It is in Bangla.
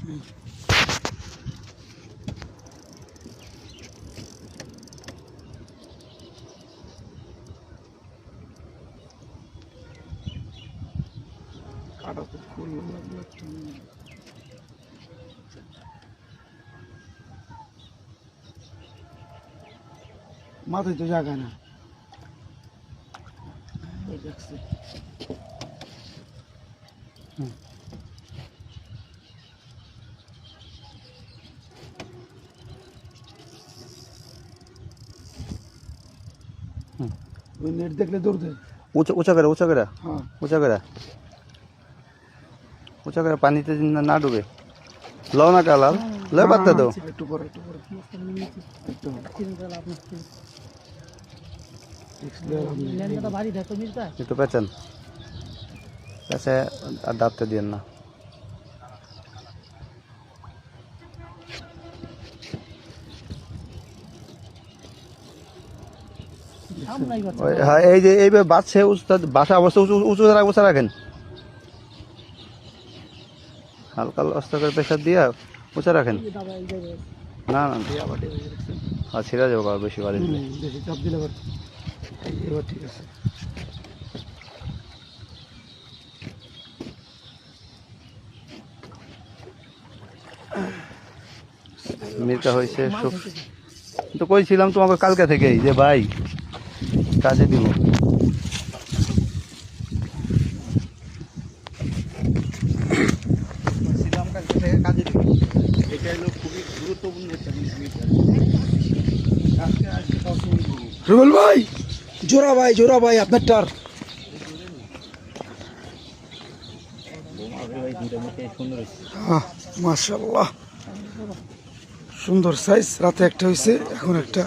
কাটা তো খুললো মাথায় তো জায়গা না দেখছি। ওই নেট দেখলে দৌড় দেয় উঁচা করে হ্যাঁ উঁচা করে পানিতে না ডুবে লও না কালাল লয় পাততে দাও একটু পরে একটু পেঁচান পেঁচে আর দাঁততে দিয়েন না। হ্যাঁ এই যে এইভাবে বাঁচছে বাসা অবস্থা উঁচু রাখেন হালকা অস্ত করে প্রেশার দিয়ে উঁচা রাখেন। না না আর ছিঁড়া যাবো বেশি বাড়ি দিলে চাপ দিলে এবার ঠিক আছে। মির্কা হয়েছে তো কইছিলাম তোমাকে কালকে থেকেই যে ভাই কাজে দিব। রুবেল ভাই জোড়া ভাই আপনার টার মাশাআল্লাহ সুন্দর সাইজ। রাতে একটা হয়েছে এখন একটা